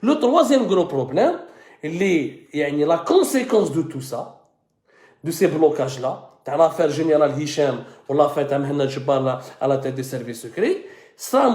Le troisième gros problème, la conséquence de tout ça, de ces blocages-là, dans l'affaire générale Hicham ou l'affaire Mohamed Jabbar à la tête des services secrets, ça,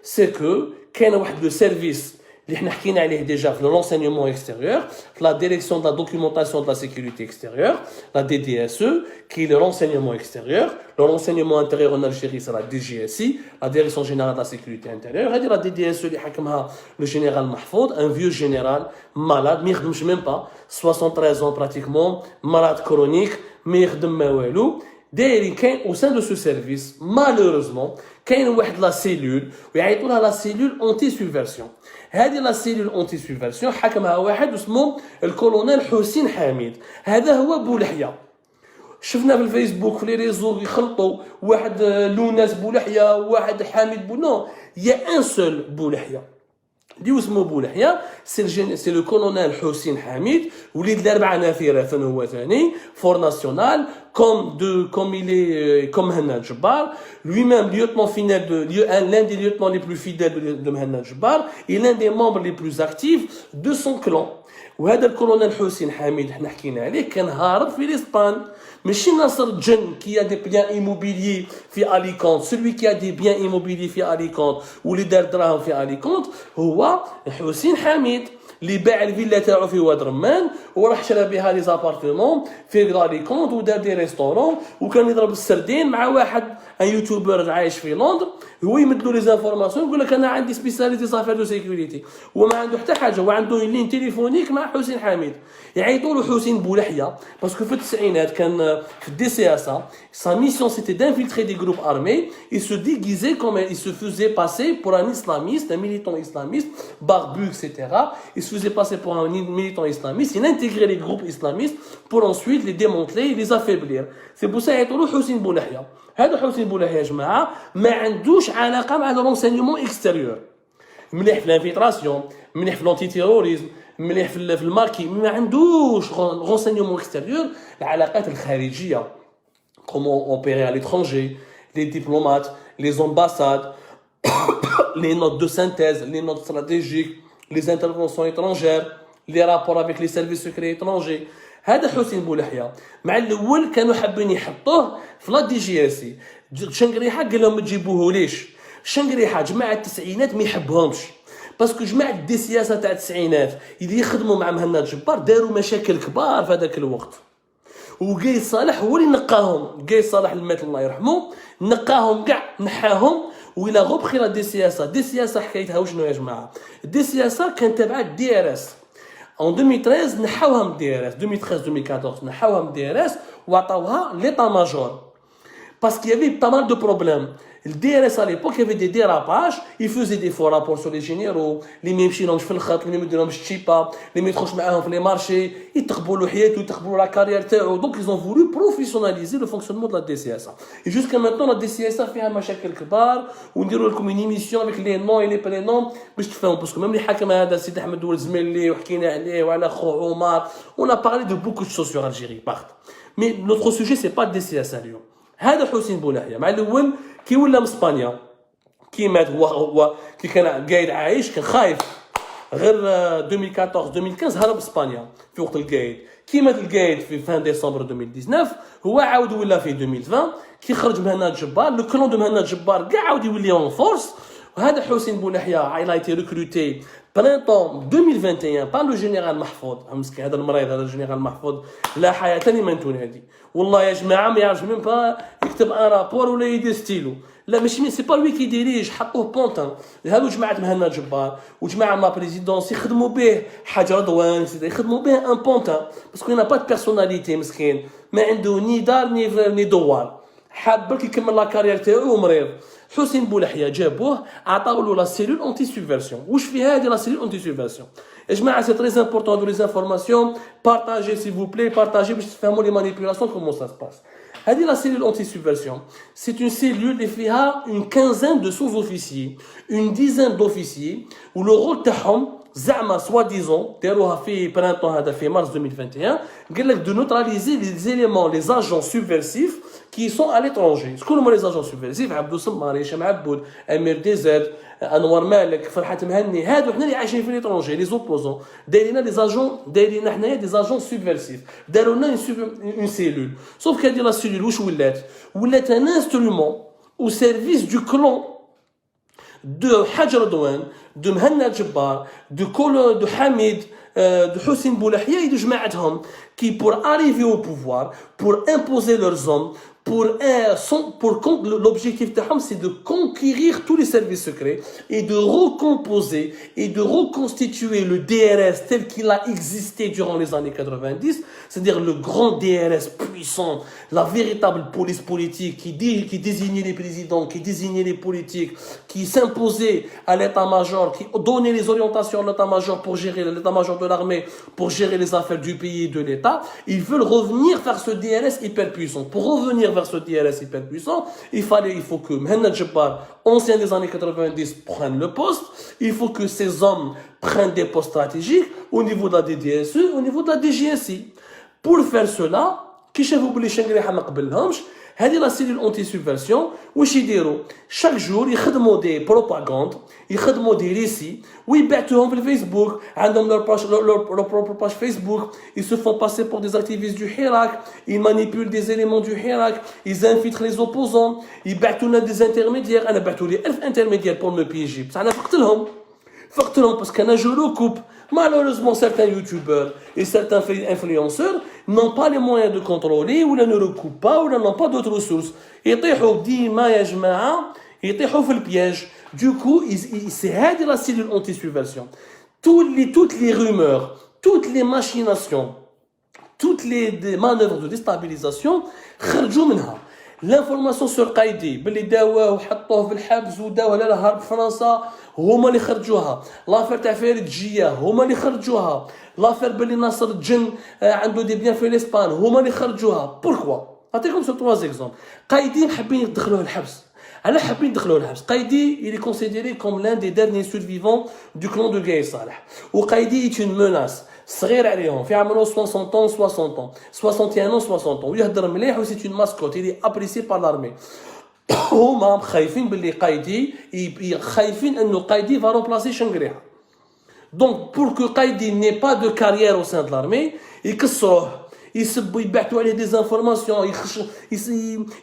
c'est que qu'il y a un service اللي احنا حكينا عليه déjà في l'enseignement extérieur, la direction de la documentation de la sécurité extérieure, la DDSE, qui est le renseignement extérieur. Le renseignement intérieur en Algérie, c'est la DGSI, la direction générale de la sécurité intérieure. Et la DDSE, اللي حكمها le général Mahfoud, un vieux général malade, ما يخدمش même pas, 73 ans pratiquement, malade chronique, ما يخدم ما والو. دايرين كاين au sein de ce service malheureusement كاين واحد لا سيلول ويعيطوا لها لا سيلول اونتي سوبفيرسيون. هذه لا سيلول اونتي سوبفيرسيون حكمها واحد اسمه الكولونيل حسين حميد. هذا هو بولحيه. شفنا في الفيسبوك في لي ريزو يخلطوا واحد لوناس بولحيه وواحد حميد نو يا ان سول بولحيه اللي اسمه بولحيه. سي لو كولونيل حسين حميد وليد الاربعه نافره هو ثاني فور ناسيونال comme il est comme Mohamed Jabbar, lui-même lieutenant fidèle l'un des lieutenants les plus fidèles de Mohamed Jabbar et l'un des membres les plus actifs de son clan. وهذا الكولونيل حسين حميد احنا حكينا عليه كان هارب في الاسبان. ماشي ناصر الجن qui a des biens immobiliers في Alicante, celui qui a des biens immobiliers في Alicante واللي دار دراهم في Alicante هو حسين حميد اللي باع الفيلا تاعو في واد رمان وراح شرى بها لي زابارتمون في غاليكونت ودار دي ريستورون وكان يضرب السردين مع واحد ان يوتيوبر عايش في لندن. هو يمدلو لي زانفورماسيون يقول لك انا عندي سبيساليتي صافير دو سيكوريتي وما عنده حتى حاجه. هو عنده لين تليفونيك مع حسين حميد يعيطوا له حسين بولحيه باسكو في التسعينات كان في الدي سي اس ا sa mission c'était d'infiltrer des groupes armés. Il se déguisait comme il se faisait passer pour un islamiste, un militant islamiste barbu, etc. Il se faisait passer pour un militant islamiste. Il intégrait les groupes islamistes pour ensuite les démanteler et les affaiblir. C'est pour ça يعيطوا له حسين بولحيه. هذا حسين بولحيه يا جماعه ما عندوش علاقه مع الرونسينيومون اكستيريور. مليح في الانفيلتراسيون، مليح في لونتي تيروريزم، مليح في الماركي، ما عندوش رونسينيومون اكستيريور. العلاقات الخارجيه comment opérer à l'étranger, les diplomates, les ambassades, les notes de synthèse, les notes stratégiques, les interventions étrangères, les rapports avec les services secrets étrangers. هذا حسين بولحيه. مع الاول كانوا حابين يحطوه في لا دي جي اس سي. شنقريحه قال لهم ما تجيبوه ليش. شنقريحه جماعه التسعينات ما يحبهمش باسكو جماعه دي سياسه تاع التسعينات اللي يخدموا مع مهند جبار داروا مشاكل كبار في هذاك الوقت. وقيس صالح هو اللي نقاهم. قيس صالح المات الله يرحمه نقاهم كاع نحاهم ولا غبخي لا دي سياسه. دي سياسه حكايتها وشنو يا جماعه؟ دي سياسه كانت تبع الدي ار اس. En 2013 نحاوها من دي ار اس. 2013-2014 نحاوها من دي ار اس وعطاوها ليطا ماجور parce qu'il y avait pas mal de problèmes. Le DRS à l'époque, il y avait des dérapages, ils faisaient des faux rapports sur les généraux, les mêmes chiens في الخط, les mêmes ديرهم الشيبا, les mêmes يدخلوش معاهم في les marchés, يتقبلوا له حياته, يتقبلوا la carrière تاعو. Donc ils ont voulu professionnaliser le fonctionnement de la DCSA. Et jusqu'à maintenant la DCSA فيها مشاكل كبار ونديروا لكم une émission avec les noms et les prénoms باش تفهموا parce que même les حكم هذا السيد احمد ولد زميلي وحكينا عليه وعلى خو عمر. On a parlé de beaucoup de choses sur Algérie, mais notre sujet c'est pas le DCSA اليوم. هذا حسين بولحيه مع الاول كي ولا من اسبانيا كي مات هو كي كان قايد عايش كان خايف غير 2014 2015 هرب اسبانيا في وقت القايد. كي مات القايد في فان ديسمبر 2019 هو عاود ولا في 2020 كي خرج مهند جبار لو كلون دو مهند جبار كاع عاود يولي اون فورس. وهذا حسين بولحيه il a été recruté printemps 2021 par le général محفوظ. مسكين هذا المريض هذا الجنرال محفوظ لا حياه لمن تنادي. والله يا جماعه ما يعرفش ميم با يكتب ان رابور ولا يدير ستيلو. لا ماشي سي با لوي كي ديريج حطوه بونتان. هادو جماعه مهند جبار وجماعه ما بريزيدونس يخدموا به حاجه رضوان يخدموا به ان بونتان باسكو ينا با دو بيرسوناليتي مسكين ما عنده ني دار ني دوار حاب برك يكمل لا كارير تاعو ومريض. حسين بولحيه جابوه عطاو له لا سيلول اونتي سوبفيرسيون. واش في هذه لا سيلول اونتي سوبفيرسيون يا جماعه؟ سي تري امبورطون دو لي انفورماسيون بارطاجي سي فو بلاي بارطاجي باش تفهموا لي مانيبيولاسيون كومون سا سباس. هذه لا سيلول اونتي سوبفيرسيون سي اون سيلول اللي فيها اون كانزان دو سوز اوفيسيي اون ديزان دوفيسيي ولو رول تاعهم زعما soi-disant داروها في printemps هذا في mars 2021 قال لك de neutraliser les éléments les agents subversifs qui sont à l'étranger. شكون هما les agents subversifs؟ عبدو سمار، هشام عبود، امير ديزاد، انوار مالك، فرحات مهني، هادو حنا اللي عايشين في ليترونجي لي زوبوزون، دايرين لي زاجون، دايرين حنايا دي زاجون سوبفيرسيف، داروا لنا اون سيلول، سوف كهادي لا سيلول واش ولات ان انسترومون au service du clan de Hadj Redouane, de Mhanna Djebbar, de Hamid, de Houssine Boulahia et de Jma'athom, qui pour arriver au pouvoir, pour imposer leurs hommes, l'objectif c'est de conquérir tous les services secrets et de recomposer et de reconstituer le DRS tel qu'il a existé durant les années 90, c'est-à-dire le grand DRS puissant, la véritable police politique qui désignait les présidents, qui désignait les politiques, qui s'imposait à l'état-major, qui donnait les orientations à l'état-major pour gérer l'état-major de l'armée, pour gérer les affaires du pays et de l'État. Ils veulent revenir vers ce DRS hyper puissant. Pour revenir vers ce DRS hyper puissant, il faut que Mhanna Djebbar, ancien des années 90, prenne le poste. Il faut que ces hommes prennent des postes stratégiques au niveau de la DDSE, au niveau de la DGSI. Pour faire cela, كي شافوا بلي شنقريحه ما قبلهمش هذه لا سيلول اونتي سوبفيرسيون واش يديروا شاك جور يخدموا دي بروباغاند يخدموا دي ريسي ويبعثوهم في الفيسبوك عندهم leur propre page Facebook ils se font passer pour des activistes du Hirak ils manipulent des éléments du Hirak ils infiltrent les opposants يبعثوا لنا des intermédiaires انا بعثوا لي 1000 intermédiaires pour me piéger بصح انا فقتلهم parce qu'un je recoupe. Malheureusement, certains youtubeurs et certains influenceurs n'ont pas les moyens de contrôler ou ne recoupent pas ou n'ont pas d'autres ressources. يطيحوا ديما يا جماعة يطيحوا في البيège. Du coup, c'est هذه la cellule anti-subversion. Toutes les rumeurs, toutes les machinations, toutes les manœuvres de déstabilisation خرجوا منها. L'information sur Qaïdi باللي داواه وحطوه في الحبس وداوه لا هرب فرنسا هما اللي خرجوها لافير تاع فريد جيه هما اللي خرجوها لافير باللي ناصر الجن عنده دي بيان في الاسبان هما اللي خرجوها بوركوا نعطيكم سو 3 اكزومبل قايدي حابين يدخلوه الحبس على حابين يدخلوه الحبس قايدي il est considéré comme l'un des derniers survivants du clan de Gaye Saleh وقايدي est une menace صغير عليهم في عمره 60 ans 60 ans 61 ans 60 ans ويهضر مليح و c'est une mascotte il est apprécié par l'armée هما خايفين باللي قايدي خايفين انه قايدي va remplacer شنقريحه donc pour que قايدي n'ait pas de carrière au sein de l'armée يكسروه يسبوا يبعثوا عليه دي انفورماسيون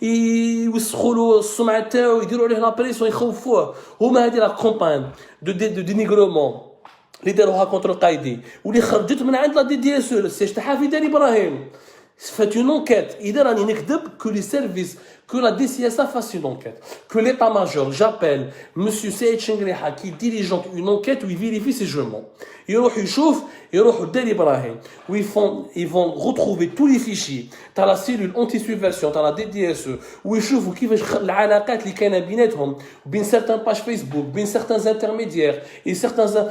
يوسخوا له السمعه تاعو يديروا عليه لا بريسيون يخوفوه هما هذه لا كومبان دو دينيغرومون اللي داروها كونتر القايدي واللي خرجت من عند لا دي دي اس او السيج تاعها في دار ابراهيم fait une enquête اذا راني نكذب que les services que la DCSA fasse une enquête que l'état-major j'appelle monsieur Saïd Chengreha qui dirigeante une enquête où il vérifie ces jugements يروح يشوف يروحوا دار ابراهيم ils vont retrouver tous les fichiers تاع la cellule anti-subversion تاع la DDSE ويشوفوا كيفاش العلاقات اللي كاينه بيناتهم بين certains pages Facebook بين certains intermédiaires et certains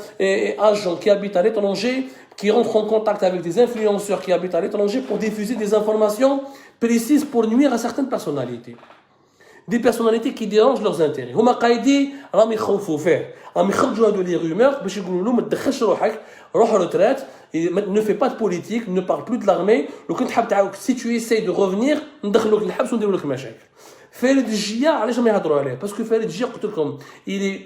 agents qui habitent à l'étranger qui rentrent en contact avec des influenceurs qui habitent à l'étranger pour diffuser des informations précises pour nuire à certaines personnalités. Des personnalités qui dérangent leurs intérêts. هما قايدي راهم يخوفوا فيه راهم يخرجوا هذو لي رومور باش يقولوا له ما تدخلش روحك روح روتريت ne fais pas de politique ne parle plus de l'armée لو كنت حاب تعاود si tu essayes de revenir ندخلوك للحبس ونديروا لك مشاكل. فريد الجيه علاش ما يهضروا عليه باسكو فريد الجيه قلت لكم il est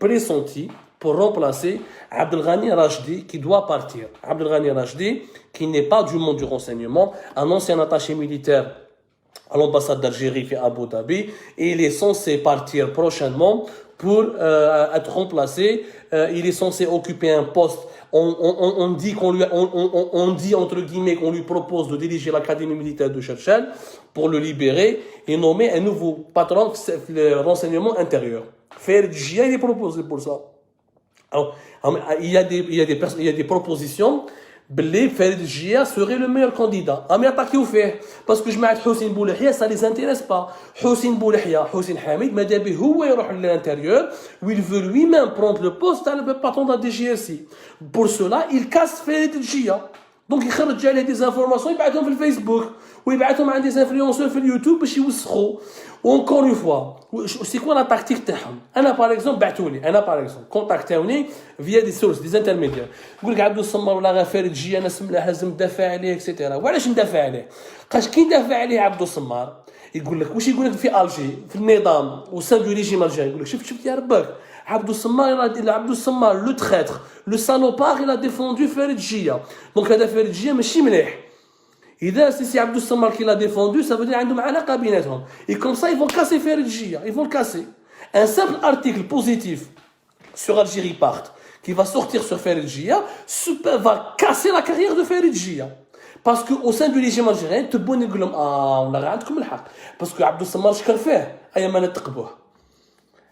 pressenti pour remplacer Abdel Ghani Rachdi qui doit partir. Abdel Ghani Rachdi qui n'est pas du monde du renseignement, un ancien attaché militaire à l'ambassade d'Algérie à Abu Dhabi et il est censé partir prochainement pour être remplacé. Il est censé occuper un poste. On dit entre guillemets qu'on lui propose de diriger l'académie militaire de Cherchel pour le libérer et nommer un nouveau patron de renseignement intérieur. Faire du GIA, il est proposé pour ça. Alors, il y a des propositions. Belé Farid Jia serait le meilleur candidat. Mais attaqué au fait. Parce que je mets Houssine Boulahia, ça ne les intéresse pas. Houssine Boulahia, Houssine Hamid, Madabi, où il à l'intérieur, où il veut lui-même prendre le poste à le patron de la DGSI. Pour cela, il casse Farid Jia. Donc, il خرج عليه des informations, il va dans le Facebook. ويبعثهم عند des influenceurs في اليوتيوب باش يوسخوا. وانكور اون فوا سي كوا لا تاكتيك تاعهم. انا باغ اكزومبل بعثوني، انا باغ اكزومبل كونتاكتاوني فيا دي سورس دي انترميديير، يقول لك عبد الصمار ولا غفار تجي انا سملاح لازم ندافع عليه اكسيتيرا. وعلاش ندافع عليه؟ قاش كي ندافع عليه عبد الصمار يقول لك واش يقول لك في الجي في النظام وسان دو ريجيم الجيري، يقول لك شفت يا ربك عبد الصمار لو تخيتر لو سالوبار il a défendu فريدجيه. دونك هذا فريدجيه ماشي مليح. إذا سي عبد الصمار qui l'a défendu ça veut dire عندهم علاقة بيناتهم. Et comme ça ils vont casser فريدجيه, ils vont le casser. Un simple article positif sur Algérie Part qui va sortir sur Feridjia va casser la carrière de Feridjia. Parce qu'au sein du régime algérien تبون يقول لهم والله عندكم الحق باسكو عبد الصمار شكر فيه ايا ما نتقبوه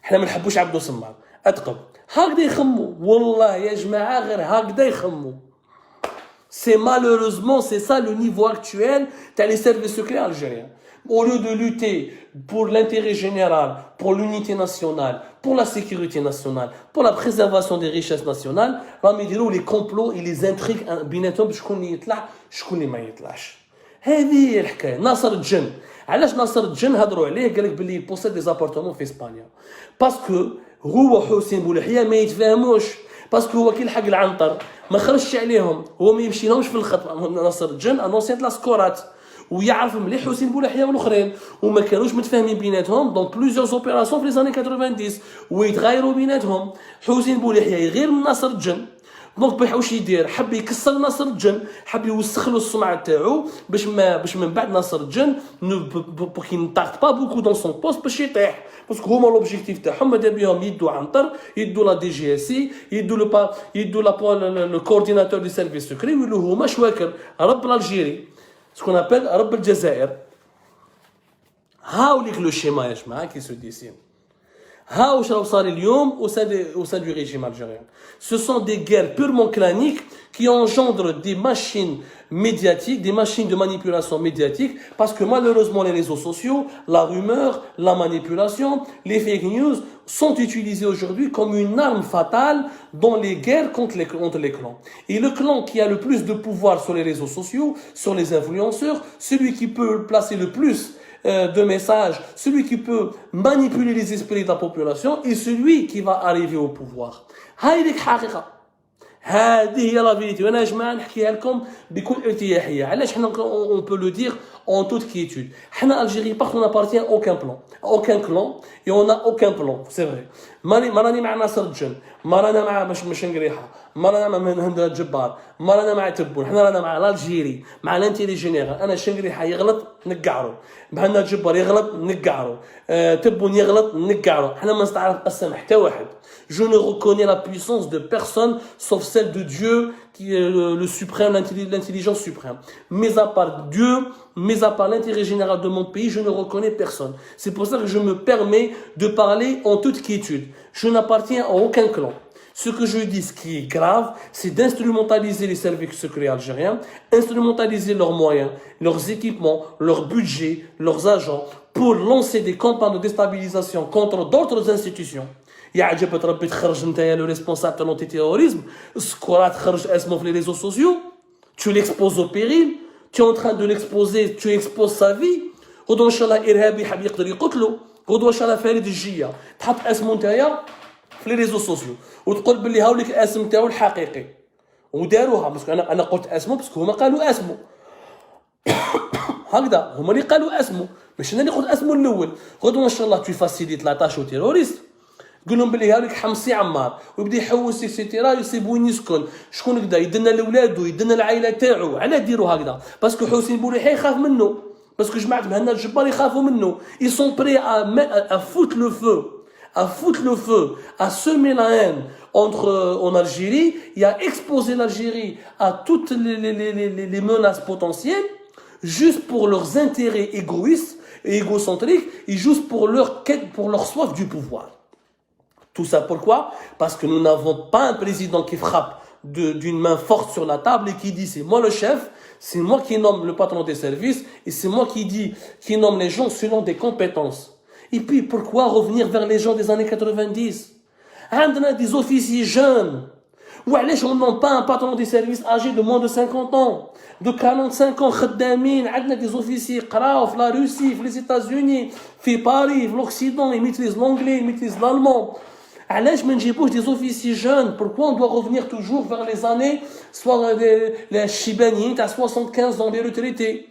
احنا ما نحبوش عبد الصمار اتقب. هكذا يخموا والله يا جماعه غير هكذا يخموا. C'est malheureusement c'est ça le niveau actuel t'as les services secrets algériens. Au lieu de lutter pour l'intérêt général, pour l'unité nationale, pour la sécurité nationale, pour la préservation des richesses nationales, راهم يديروا les complots et les intrigues بيناتهم شكون اللي يطلع شكون اللي ما يطلعش. هذه هي الحكايه. ناصر الجن علاش ناصر الجن هضروا عليه قال لك باللي بوسيد دي زابارتمون في اسبانيا باسكو هو حسين بولحيه ما يتفاهموش باسكو هو كي لحق العنطر ما خرجش عليهم هو ما يمشي لهمش في الخط. ناصر الجن انونسيت لا سكورات ويعرف مليح حسين بولحيه والاخرين وما كانوش متفاهمين بيناتهم دون بليزيور اوبيراسيون في لي زاني 90 ويتغايروا بيناتهم. حسين بولحيه يغير من ناصر الجن دونك باش واش يدير حب يكسر ناصر الجن حب يوسخ له السمعه تاعو باش من بعد ناصر الجن بو كي نطاق با بوكو دون سون بوست باش يطيح باسكو هما لوبجيكتيف تاعهم ماذا بيهم يدوا عنتر يدوا لا دي جي اس اي يدوا لو كورديناتور دي سيرفيس سكري ويقولوا هما شواكر رب الجيري سكون ابل رب الجزائر. هاوليك لو شيما يا جماعه كي سو ديسين. ها واش راهو صار اليوم au sein du régime algérien. Ce sont des guerres purement claniques qui engendrent des machines médiatiques, des machines de manipulation médiatique, parce que malheureusement les réseaux sociaux, la rumeur, la manipulation, les fake news sont utilisés aujourd'hui comme une arme fatale dans les guerres contre les clans. Et le clan qui a le plus de pouvoir sur les réseaux sociaux, sur les influenceurs, celui qui peut placer le plus de messages, celui qui peut manipuler les esprits de la population est celui qui va arriver au pouvoir. هاي حقيقة. هذه هي لا فيريتي وانا يا جماعه نحكيها لكم بكل ارتياحيه. علاش حنا on peut le dire en toute quiétude. حنا Algérie Part on appartient à aucun clan et on a aucun plan, c'est vrai. ما راني مع ناصر الجن، ما رانا مع مش نقريحه، ما رانا مع مهند الجبار، ما رانا مع تبون، حنا رانا مع الجيري، مع لانتيلي جينيرال. انا شنقريحه يغلط نقعرو، مهند الجبار يغلط نقعرو، تبون يغلط نقعرو. حنا ما نستعرف نقسم حتى واحد. Je ne reconnais la puissance de personne sauf celle de Dieu qui est le suprême, l'intelligence suprême. Mais à part Dieu, mais à part l'intérêt général de mon pays, je ne reconnais personne. C'est pour ça que je me permets de parler en toute quiétude. Je n'appartiens à aucun clan. Ce que je dis, ce qui est grave, c'est d'instrumentaliser les services secrets algériens, instrumentaliser leurs moyens, leurs équipements, leurs budgets, leurs agents, pour lancer des campagnes de déstabilisation contre d'autres institutions. يا عجبت ربي تخرج نتايا لو ريسبونسابل تاع لونتي تيروريزم سكورا تخرج اسمه في لي ريزو سوسيو tu l'exposes au péril tu es en train de l'exposer tu exposes sa vie غدوه ان شاء الله ارهابي حاب يقدر يقتلو غدوه ان شاء الله فريد الجيه تحط اسمه نتايا في لي ريزو سوسيو وتقول باللي هاوليك الاسم تاعو الحقيقي وداروها باسكو انا قلت اسمه باسكو هما قالوا اسمه هكذا هما اللي قالوا اسمه ماشي انا اللي قلت اسمه الاول غدوه ان شاء الله tu facilites la tâche aux terroristes قول لهم بلي هذيك حمصي عمار ويبدا يحوس اكسيتيرا يصيب وين يسكن شكون كدا يدنا لولادو يدنا العائله تاعو. علاه ديروا هكذا باسكو حسين بولحيه يخاف منه باسكو جماعه مهند الجبار يخافوا منه. ils sont prêts à foutre le feu à semer la haine en Algérie et à exposer l'Algérie à toutes les menaces potentielles juste pour leurs intérêts égoïstes et égocentriques et juste pour leur quête pour leur soif du pouvoir. Tout ça pourquoi? Parce que nous n'avons pas un président qui frappe d'une main forte sur la table et qui dit c'est moi le chef, c'est moi qui nomme le patron des services et c'est moi qui nomme les gens selon des compétences. Et puis pourquoi revenir vers les gens des années 90? عندنا des officiers jeunes Ou allez, on n'a pas un patron des services âgé de moins de 50 ans, de 45 ans, خدامين, عندنا des officiers قراو في la Russie, في les États-Unis, في Paris, في l'Occident, ils maîtrisent l'anglais, ils maîtrisent l'allemand. علاش ما نجيبوش des officiers jeunes? Pourquoi on doit revenir toujours vers les années, soit les chibaniens, à 75 ans, les retraités?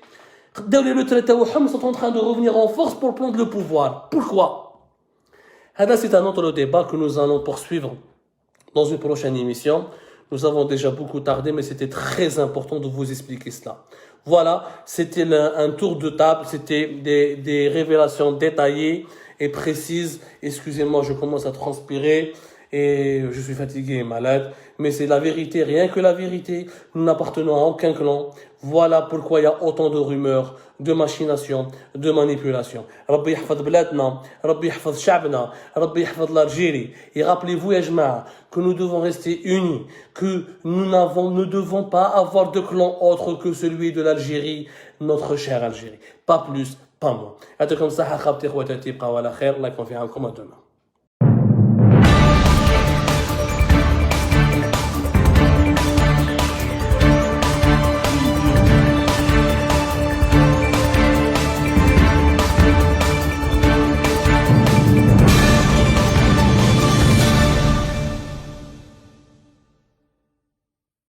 Les retraités sont en train de revenir en force pour prendre le pouvoir. Pourquoi? C'est un autre débat que nous allons poursuivre dans une prochaine émission. Nous avons déjà beaucoup tardé, mais c'était très important de vous expliquer cela. Voilà, c'était un tour de table, c'était des révélations détaillées et précises. Excusez-moi, je commence à transpirer et je suis fatigué et malade, mais c'est la vérité, rien que la vérité. Nous n'appartenons à aucun clan. Voilà pourquoi il y a autant de rumeurs, de machinations, de manipulations. Rabbi yahfad bladna, Rabbi yahfad sha'bna, Rabbi yahfad l'Algérie. Et rappelez-vous, ya jama'a, que nous devons rester unis, que nous ne devons pas avoir de clan autre que celui de l'Algérie, notre chère Algérie. Pas plus, pas moins. أتكم صحة خابتي خواتاتي بقاو على خير الله يكون في عونكم. à demain.